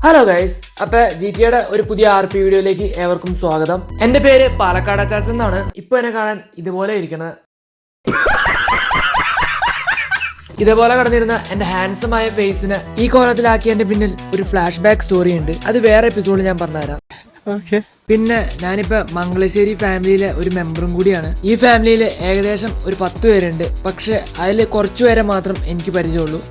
Hello guys, അപ്പൊ ജിടിയുടെ ഒരു പുതിയ RP വീഡിയോയിലേക്ക് ഏവർക്കും സ്വാഗതം. എന്റെ പേര് പാലക്കാട് അച്ചാച്ചൻ എന്നാണ്. ഇപ്പൊ എന്നെ കാണാൻ ഇതുപോലെ ഇരിക്കണത്. ഇതേപോലെ കടന്നിരുന്ന എന്റെ ഹാൻസമായ ഫേസിന് ഈ കോലത്തിലാക്കിയ എന്റെ പിന്നിൽ ഒരു ഫ്ലാഷ് ബാക്ക് സ്റ്റോറി ഉണ്ട്. അത് വേറെ എപ്പിസോഡിൽ ഞാൻ പറഞ്ഞുതരാം. പിന്നെ ഞാനിപ്പോ മംഗളശ്ശേരി ഫാമിലിയിലെ ഒരു മെമ്പറും കൂടിയാണ്. ഈ ഫാമിലിയിൽ ഏകദേശം ഒരു 10 പേരുണ്ട്. പക്ഷെ അതിൽ കുറച്ചുപേരെ മാത്രം എനിക്ക് പരിചയമുള്ളൂ.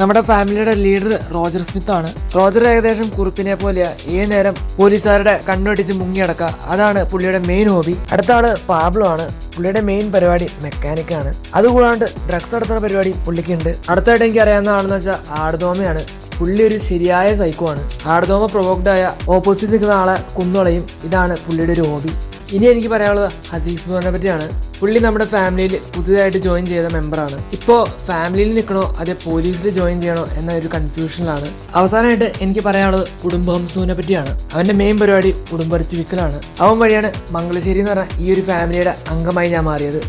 നമ്മുടെ ഫാമിലിയുടെ ലീഡർ റോജർ സ്മിത്ത് ആണ്. റോജർ ഏകദേശം കുറുപ്പിനെ പോലെയാ. ഏത് നേരം പോലീസുകാരുടെ കണ്ണുവെട്ടിച്ച് മുങ്ങിയടക്കുക, അതാണ് പുള്ളിയുടെ മെയിൻ ഹോബി. അടുത്ത ആള് പാബ്ലോ ആണ്. പുള്ളിയുടെ മെയിൻ പരിപാടി മെക്കാനിക് ആണ്. അതുകൂടാണ്ട് ഡ്രഗ്സ് നടത്തുന്ന പരിപാടി പുള്ളിക്കുണ്ട്. അടുത്തായിട്ട് എനിക്ക് അറിയാവുന്ന ആളെന്ന് വെച്ചാൽ ആടുതോമയാണ്. പുള്ളി ഒരു ശരിയായ സൈക്കോ ആണ്. ആടുതോമ പ്രൊവോക്ഡ് ആയ ഓപ്പോസിറ്റ് നിൽക്കുന്ന ആളെ കുന്നുകളയും. ഇതാണ് പുള്ളിയുടെ ഒരു ഹോബി. ഇനി എനിക്ക് പറയാനുള്ളത് ഹസീസ് മോനെ പറ്റിയാണ്. പുള്ളി നമ്മുടെ ഫാമിലിയിൽ പുതിയതായിട്ട് ജോയിൻ ചെയ്ത മെമ്പറാണ്. ഇപ്പോൾ ഫാമിലിയിൽ നിൽക്കണോ അതെ പോലീസിൽ ജോയിൻ ചെയ്യണോ എന്ന ഒരു കൺഫ്യൂഷനിലാണ്. അവസാനമായിട്ട് എനിക്ക് പറയാനുള്ളത് കുടുംബഹംസുവിനെ പറ്റിയാണ്. അവന്റെ മെയിൻ പരിപാടി കുടുംബറിച്ച് വിൽക്കലാണ്. അവൻ വഴിയാണ് മംഗളശ്ശേരി എന്ന് പറഞ്ഞ ഈ ഒരു ഫാമിലിയുടെ അംഗമായി ഞാൻ മാറിയത്.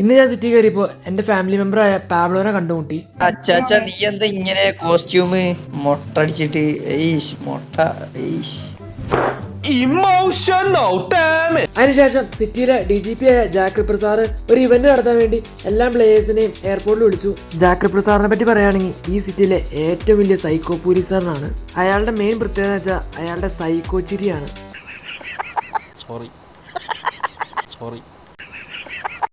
ഇന്ന് ഞാൻ സിറ്റി കയറിയപ്പോ എന്റെ ഫാമിലി മെമ്പറായ പാബ്ലോനെ കണ്ടുമുട്ടി. അച്ചാച്ച നീ എന്താ ഇങ്ങനെ കോസ്റ്റ്യൂം മൊട്ടടിച്ചിട്ട് മൊട്ട അതിനുശേഷം സിറ്റിയിലെ DGP ആയ ജാക്ക് റിപ്പർ സാറ് ഒരു ഇവന്റ് നടത്താൻ വേണ്ടി എല്ലാ പ്ലേയേഴ്സിനെയും എയർപോർട്ടിൽ വിളിച്ചു. ജാക്ക് റിപ്പർ സാറിനെ പറ്റി പറയുകയാണെങ്കിൽ ഈ സിറ്റിയിലെ ഏറ്റവും വലിയ സൈക്കോ പോലീസുകാരനാണ്. അയാളുടെ മെയിൻ പ്രത്യേകത വെച്ചാൽ അയാളുടെ സൈക്കോ ചിരിയാണ്.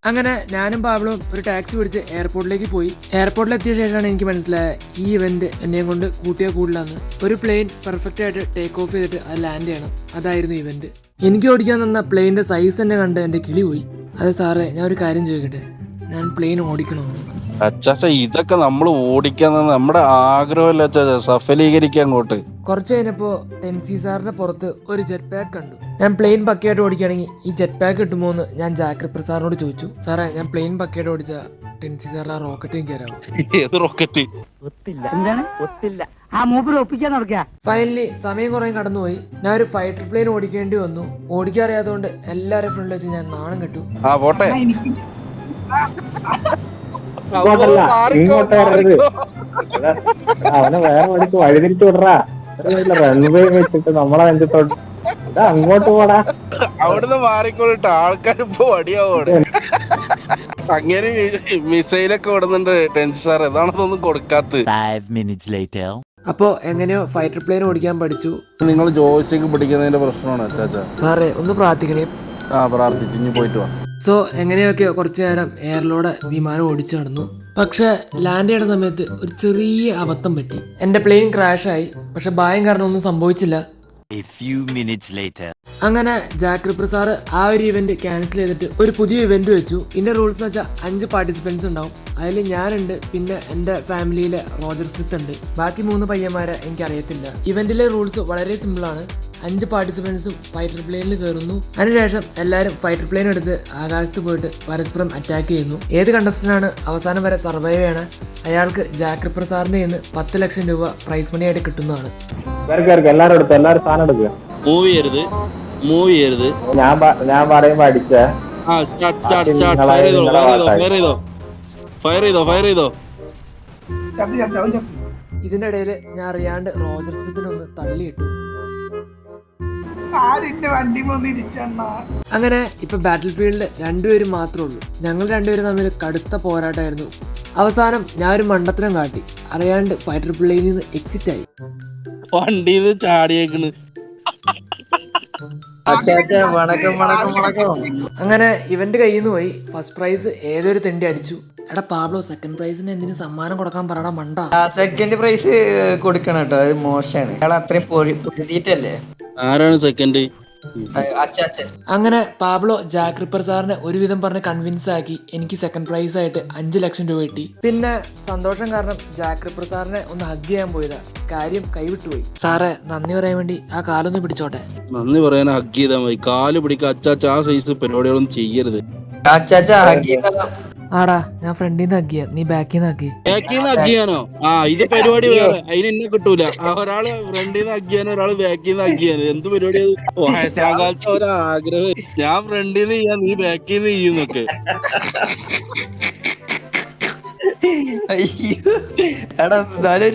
അങ്ങനെ ഞാനും പാബ്ലോയും ഒരു ടാക്സി പിടിച്ച് എയർപോർട്ടിലേക്ക് പോയി. എയർപോർട്ടിലെത്തിയ ശേഷമാണ് എനിക്ക് മനസ്സിലായത് ഈ ഇവന്റ് എന്നെയും കൊണ്ട് കൂട്ടിയ കൂടുതലാന്ന്. ഒരു പ്ലെയിൻ പെർഫെക്റ്റ് ആയിട്ട് ടേക്ക് ഓഫ് ചെയ്തിട്ട് അത് ലാൻഡ് ചെയ്യണം, അതായിരുന്നു ഇവന്റ്. എനിക്ക് ഓടിക്കാൻ തന്ന പ്ലെയിൻ്റെ സൈസ് തന്നെ കണ്ട് എൻ്റെ കിളി പോയി. അതെ സാറേ, ഞാൻ ഒരു കാര്യം ചോദിക്കട്ടെ, ഞാൻ പ്ലെയിൻ ഓടിക്കണോ? അച്ചാച്ച ഇതൊക്കെ നമ്മൾ ഓടിക്കാൻ നമ്മുടെ ആഗ്രഹമല്ല അച്ചാച്ച, സഫലീകരിക്കാൻ അങ്ങോട്ട്. കുറച്ച് കഴിഞ്ഞപ്പോ ടെൻസി സാറിന്റെ പുറത്ത് ഒരു ജെറ്റ് പാക്ക് കണ്ടു. ഞാൻ പ്ലെയിൻ പക്കയായിട്ട് ഓടിക്കുകയാണെങ്കിൽ ഈ ജെറ്റ് പാക്ക് കിട്ടുമോ എന്ന് ഞാൻ ജാക്ക് റിപ്പർ സാറിനോട് ചോദിച്ചു. സാറേ, ഞാൻ പ്ലെയിൻ പക്കയായിട്ട് ഓടിച്ച ടെൻസി സാറിന് ആ റോക്കറ്റ് കയറാവോ? ഏത് റോക്കറ്റ്? ഫൈനലി സമയം കുറെ കടന്നുപോയി. ഞാൻ ഒരു ഫൈറ്റർ പ്ലെയിൻ ഓടിക്കേണ്ടി വന്നു. ഓടിക്കാൻ അറിയാത്തതുകൊണ്ട് എല്ലാവരും ഫ്രണ്ടിൽ വെച്ച് ഞാൻ നാണം കെട്ടു. പോട്ടെ. അവനെ വേറെ വഴിക്ക് വഴിതിരിച്ചു വിടറാ. റൺവേ വെച്ചിട്ട് നമ്മളെ നെഞ്ചത്തോട്ട് അങ്ങോട്ട് പോടാ. അവിടുന്ന് മാറിക്കോളിട്ട് ആൾക്കാർ ഇപ്പൊ വടിയാവോടെ. അങ്ങനെ മിസൈലൊക്കെ വിടുന്നുണ്ട് ടെൻസ് സാർ, ഇതാണതൊന്നും കൊടുക്കാത്ത. അപ്പോ എങ്ങനെയോ ഫൈറ്റർ പ്ലെയിൻ ഓടിക്കാൻ പഠിച്ചു. നിങ്ങൾ ജോയിസ്റ്റിക്ക് പിടിക്കുന്നതിന്റെ പ്രശ്നമാണ് അച്ചാച്ച. സാറേ ഒന്ന് പ്രാർത്ഥിക്കണേ. പ്രാർത്ഥിച്ചു, ഇനി പോയിട്ട് വാ. സോ എങ്ങനെയൊക്കെ കുറച്ചു നേരം എയറിലൂടെ വിമാനം ഓടിച്ചു നടന്നു. പക്ഷെ ലാൻഡ് ചെയ്യുന്ന സമയത്ത് ഒരു ചെറിയ അബദ്ധം പറ്റി. എന്റെ പ്ലെയിൻ ക്രാഷായി. പക്ഷെ ഭയം കാരണം ഒന്നും സംഭവിച്ചില്ല. അങ്ങനെ ജാക്ക് റിപ്പർ സാറ് ആ ഒരു ഇവന്റ് ക്യാൻസൽ ചെയ്തിട്ട് ഒരു പുതിയ ഇവന്റ് വെച്ചു. ഇതിന്റെ റൂൾസ് എന്ന് വെച്ചാൽ 5 പാർട്ടിസിപ്പൻസ് ഉണ്ടാവും. അതിൽ ഞാനുണ്ട്, പിന്നെ എന്റെ ഫാമിലിയിലെ റോജർ സ്മിത്ത് ഉണ്ട്. ബാക്കി 3 പയ്യന്മാരെ എനിക്ക് അറിയത്തില്ല. ഇവന്റിലെ റൂൾസ് വളരെ സിമ്പിൾ ആണ്. 5 പാർട്ടിസിപ്പൻസും ഫൈറ്റർ പ്ലെയിനിൽ കയറുന്നു. അതിനുശേഷം എല്ലാവരും ഫൈറ്റർ പ്ലെയിൻ എടുത്ത് ആകാശത്ത് പോയിട്ട് പരസ്പരം അറ്റാക്ക് ചെയ്യുന്നു. ഏത് കണ്ടസ്റ്റന്റാണ് അവസാനം വരെ സർവൈവ് ചെയ്യണ അയാൾക്ക് ജാക്ക് റിപ്പർ സാറിന്റെ കയ്യിൽ നിന്ന് 10 ലക്ഷം രൂപ പ്രൈസ് മണി ആയിട്ട് കിട്ടുന്നതാണ്. എല്ലാരും സാധനം എടുക്കുക. മൂവ് ചെയ്യരുത്. ഞാൻ പറയുമ്പോ അടിച്ചേ. ഇതിന്റെ ഇടയിൽ ഞാൻ അറിയാണ്ട് റോജർ സ്മിത്തിനൊന്ന് തള്ളിയിട്ടു. അങ്ങനെ ഇപ്പൊ ബാറ്റിൽ ഫീൽഡിൽ 2 പേരും മാത്രമേ ഉള്ളൂ. ഞങ്ങൾ 2 പേരും തമ്മിൽ കടുത്ത പോരാട്ടമായിരുന്നു. അവസാനം ഞാൻ ഒരു മണ്ടത്തരം കാട്ടി. അറിയാണ്ട് ഫൈറ്റർ പ്ലെയിനിൽ നിന്ന് എക്സിറ്റ് ആയി. വണ്ടിന്ന് ചാടിയേക്കണ്. അങ്ങനെ ഇവന്റ് കയ്യിൽ നിന്ന് പോയി. ഫസ്റ്റ് പ്രൈസ് ഏതൊരു തെണ്ടി അടിച്ചു. എടാ പാബ്ലോ, സെക്കൻഡ് പ്രൈസിന് എന്തിനു സമ്മാനം കൊടുക്കാൻ പറയടാ മണ്ട. സെക്കൻഡ് പ്രൈസ് കൊടുക്കണം കേട്ടോ, അത് മോശമാണ്. അയാൾ അത്രയും പൊരുതിയിട്ടല്ലേ. ആരാണ് സെക്കൻഡ്? അച്ചാച്ചൻ. അങ്ങനെ പാബ്ലോ ജാക്ക് റിപ്പർ സാറിനെ ഒരുവിധം പറഞ്ഞ് കൺവിൻസ് ആക്കി എനിക്ക് സെക്കൻഡ് പ്രൈസ് ആയിട്ട് 5 ലക്ഷം രൂപ കിട്ടി. പിന്നെ സന്തോഷം കാരണം ജാക്ക് റിപ്പർ സാറിനെ ഒന്ന് ഹഗ് ചെയ്യാൻ പോയതാ. കാര്യം കൈവിട്ടുപോയി. സാറേ, നന്ദി പറയാൻ വേണ്ടി ആ കാലൊന്ന് പിടിച്ചോട്ടെ. നന്ദി പറയാൻ ഹഗ് ചെയ്താൽ മതി, കാല് പിടിക്കുക. അച്ചാച്ച ആ സൈസ് പരിപാടികളൊന്നും ചെയ്യരുത്. അച്ചാച്ച ഹഗ് ചെയ്താ ആടാ, ഞാൻ ഫ്രണ്ടിൽ നിന്ന് ഹഗ് ചെയ്യാം, നീ ബാക്കിൽ നിന്ന് ഹഗ് ചെയ്യും. ബാക്കിൽ നിന്ന് ഹഗ് ചെയ്യാനോ? ഇത് പരിപാടി വേറെ, അതിന് എന്നെ കിട്ടൂല. ഒരാള് ഫ്രണ്ടിൽ നിന്ന് ഹഗ് ചെയ്യാനോ ഒരാള് ബാക്കിൽ നിന്ന് ഹഗ് ചെയ്യാനോ, എന്ത് പരിപാടി? വയസ്സാകാലത്തെ ഒരാഗ്രഹം. ഞാൻ ഫ്രണ്ടിൽ നിന്ന് ചെയ്യാം, നീ ബാക്കിൽ നിന്ന് ചെയ്യുന്നൊക്കെ. അയ്യോ എടാ എന്നാലും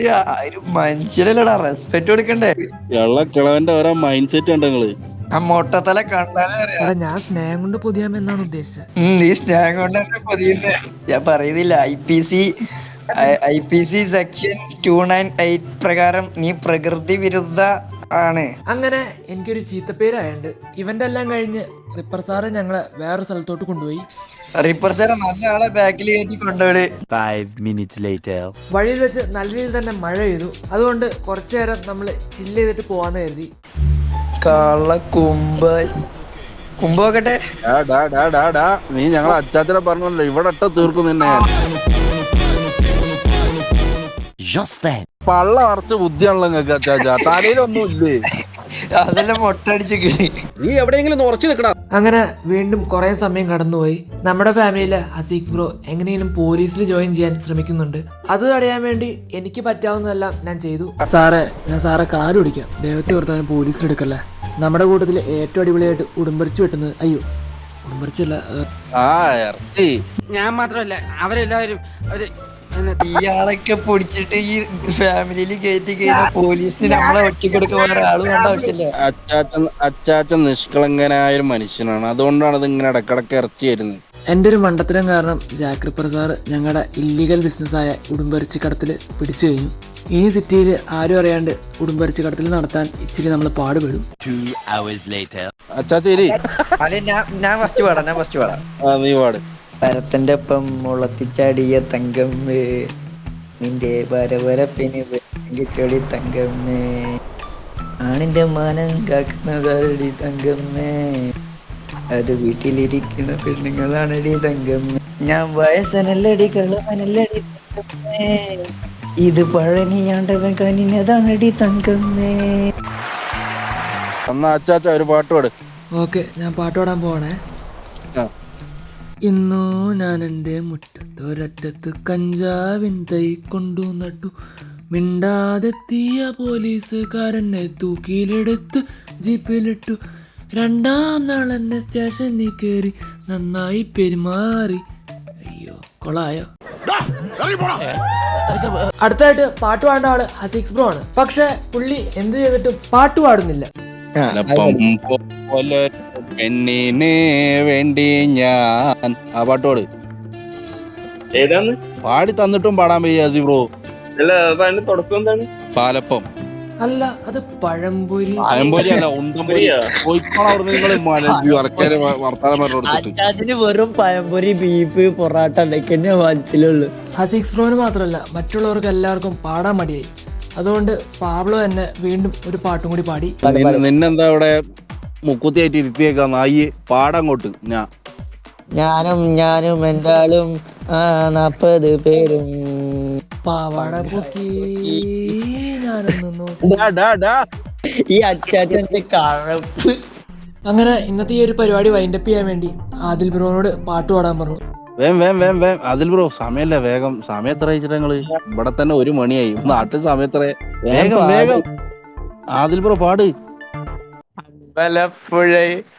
ഒരു മനുഷ്യരല്ലടാ റെസ്പെക്ട് കൊടുക്കണ്ടേ. കിളവന്റെ ഓരോ മൈൻഡ് സെറ്റ് ഉണ്ടോ നിങ്ങള്? ആ മൊട്ടത്തല കണ്ടാലേ അറിയാം. എടാ ഞാൻ സ്നേഹം കൊണ്ട് പൊതിയാമെന്നാണ് ഉദ്ദേശിച്ചത്. നീ സ്നേഹം കൊണ്ട് തന്നെ പതിയുന്നേ. ഞാൻ പറയുന്നില്ല. IPC സെക്ഷൻ 298 പ്രകാരം നീ പ്രകൃതി വിരുദ്ധ ആണ്. അങ്ങനെ എനിക്കൊരു ചീത്തപ്പേരായുണ്ട്. ഇവന്റെ എല്ലാം കഴിഞ്ഞ് റിപ്പർ സാറ് ഞങ്ങളെ വേറൊരു സ്ഥലത്തോട്ട് കൊണ്ടുപോയി. റിപ്പർ സാർ നല്ല ആളെ ബാക്കിൽ കയറ്റി കൊണ്ടുപോയി. 5 minutes later. വഴിയിൽ വെച്ച് നല്ല രീതിയിൽ തന്നെ മഴ പെയ്തു. അതുകൊണ്ട് കുറച്ചു നേരം നമ്മൾ ചില്ല് ചെയ്തിട്ട് പോവാന്ന് കരുതി. കള്ള കുമ്പോക്കട്ടെ. നീ ഞങ്ങളെ അച്ചാച്ചനെ പറഞ്ഞല്ലോ ഇവിടെ ഇട്ട തീർക്കും നിന്നെ. Just then. പള്ള നിറച്ച് ബുദ്ധിയാണല്ലോ നിങ്ങൾക്ക് അച്ചാച്ച. തലയിലൊന്നും ഇല്ലേ? അതെല്ലാം മൊട്ടടിച്ച് കിളി. നീ എവിടെയെങ്കിലും ഉറച്ചു നിൽക്കണ. അങ്ങനെ വീണ്ടും കുറെ സമയം കടന്നുപോയി. നമ്മുടെ ഫാമിലിയിലെ ഹസീഖ് ബ്രോ എങ്ങനെയും പോലീസിൽ ജോയിൻ ചെയ്യാൻ ശ്രമിക്കുന്നുണ്ട്. അത് തടയാൻ വേണ്ടി എനിക്ക് പറ്റാവുന്നതെല്ലാം ഞാൻ ചെയ്തു. ഞാൻ സാറെ കാല് പിടിക്കാം, ദേഹത്തെ ഓർത്താനും പോലീസിൽ എടുക്കല്ലേ. നമ്മുടെ കൂട്ടത്തിൽ ഏറ്റവും അടിപൊളിയായിട്ട് ഉടുമ്പരിച്ച് വെട്ടുന്നത്, അയ്യോ ഉടുമ്പരിച്ചല്ല, ഞാൻ മാത്രമല്ല അവരെല്ലാവരും ഇയാളൊക്കെ പൊടിച്ചിട്ട് ഈ ഫാമിലിയിൽ കയറ്റി കഴിഞ്ഞാൽ പോലീസിന് നമ്മളെ ഒറ്റക്കൊടുക്ക വേറെ ആള് വേണ്ട ആവശ്യമില്ല. അച്ചാച്ചൻ നിഷ്കളങ്കനായ ഒരു മനുഷ്യനാണ്. അതുകൊണ്ടാണ് ഇത് ഇങ്ങനെ ഇടക്കിടക്ക് ഇറച്ചി വരുന്നത്. എൻ്റെ ഒരു മണ്ടത്തരം കാരണം ജാക്ക് റിപ്പർ സാറ് ഞങ്ങളുടെ ഇല്ലീഗൽ ബിസിനസ്സായ ഉടുമ്പരിച്ച് കടത്തിൽ പിടിച്ചു കഴിഞ്ഞു. ഇനി സിറ്റിയിൽ ആരും അറിയാണ്ട് ഉടുമ്പരിച്ച് കടത്തിൽ നടത്താൻ ഇച്ചിരി നമ്മൾ പാടുപെടും. 2 hours later. അച്ചാച്ചേരി അല്ലെ ഞാൻ ഫസ്റ്റ് പാടാം. നീ പാട്. പരത്തന്റെ ഒപ്പം മുളത്തിച്ചാടിയ തങ്കമ്മേ, നിന്റെ വരവരപ്പിന് കളി തങ്കമ്മേ, ആണിന്റെ മാനം കാക്കുന്നതടി തങ്കമ്മേ, അത് വീട്ടിലിരിക്കുന്ന പെണ്ണുങ്ങളാണടി തങ്കമ്മേ, ഞാൻ വയസ്സനല്ലടി കളവനല്ലടി തങ്കമ്മേ, ഇത് പഴനിയാണ്ടവൻ കനിഞ്ഞതാണടി തങ്കമ്മേ. എന്നാ അച്ചാച്ച ഒരു പാട്ട് പാട്. ഓക്കെ, ഞാൻ പാട്ട് പാടാൻ പോവാണേ. ഇന്നു ഞാൻ എൻ്റെ മുറ്റത്തൊരറ്റത്ത് കഞ്ചാവിൻ തൈ കൊണ്ടു നട്ടു, മിണ്ടാതെത്തിയ പോലീസുകാരനെ തൂക്കിയിലെടുത്ത് ജീപ്പിലിട്ടു, 2ാം നാൾ എന്നെ സ്റ്റേഷനിൽ കയറി നന്നായി പെരുമാറി. അയ്യോ കൊളായോ. അടുത്തായിട്ട് പാട്ട് പാടേണ്ട ആള് ഹസീഖ് ബ്രോ ആണ്. പക്ഷെ പുള്ളി എന്ത് ചെയ്തിട്ടും പാട്ട് പാടുന്നില്ല. പെണ്ണിന് വേണ്ടി ഞാൻ ആ പാട്ടോട് ഏതാണ് പാടി തന്നിട്ടും പാടാൻ വയ്യ ബ്രോ. അല്ല അതിന്റെ തുടക്കം എന്താണ്? പാലപ്പം അല്ല, അത് പഴംപൊരി. പഴംപൊരി അല്ല, ഉണ്ടംപൊരി. പോയിക്കോളാം അവിടുന്ന് നിങ്ങള് വർക്കാരെ വർത്താനം പറഞ്ഞെടുത്തിട്ട്. അച്ചാച്ചന് വെറും പഴംപൊരി, ബീഫ്, പൊറാട്ട അതൊക്കെ മനസ്സിലുള്ളു. ഹസീഖ് ബ്രോന് മാത്രമല്ല മറ്റുള്ളവർക്ക് എല്ലാവർക്കും പാടാൻ മടിയായി. അതുകൊണ്ട് പാബ്ലോ തന്നെ വീണ്ടും ഒരു പാട്ടും കൂടി പാടി. നിന്നെന്താ ഇവിടെ മുക്കുത്തിയായിട്ട് ഇരുത്തിയേക്കാ നായി പാടങ്ങോട്ട്. ഞാനും എൻ്റെ ആളും 40 പേരും പാവാട പൊക്കി ഞാനൊന്നു. ഈ അച്ചാച്ചന്റെ കഴപ്പ്. അങ്ങനെ ഇന്നത്തെ ഈ ഒരു പരിപാടി വൈൻഡപ്പ് ചെയ്യാൻ വേണ്ടി ആദിൽ ബ്രോനോട് പാട്ട് പാടാൻ പറഞ്ഞു. വേം അതിൽ ബ്രോ സമയല്ല, വേഗം. സമയം എത്ര അയച്ചിട്ട് ഞങ്ങള് ഇവിടെ തന്നെ 1 മണിയായി. നാട്ടിൽ സമയത്ര? വേഗം ആദിൽ ബ്രോ പാട്. അമ്പലപ്പുഴ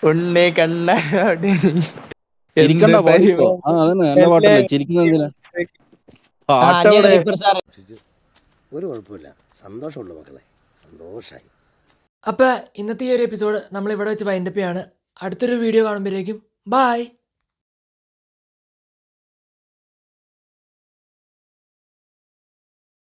ഉണ്ണി കണ്ണാടി ചിരിക്കണ്ട പാടിക്കോ. അതന്നെ നല്ല പാട്ടല്ലേ, ചിരിക്കുന്ന എന്തിനാ? പാട്ടവിടെ ഒരു കുഴപ്പമില്ല, സന്തോഷമുള്ളൂ മക്കളെ, സന്തോഷായി. അപ്പൊ ഇന്നത്തെ ഈ ഒരു എപ്പിസോഡ് നമ്മൾ ഇവിടെ വെച്ച് വൈൻഡപ്പ് ചെയ്യാണ്. അടുത്തൊരു വീഡിയോ കാണുമ്പോഴേക്കും ബൈ.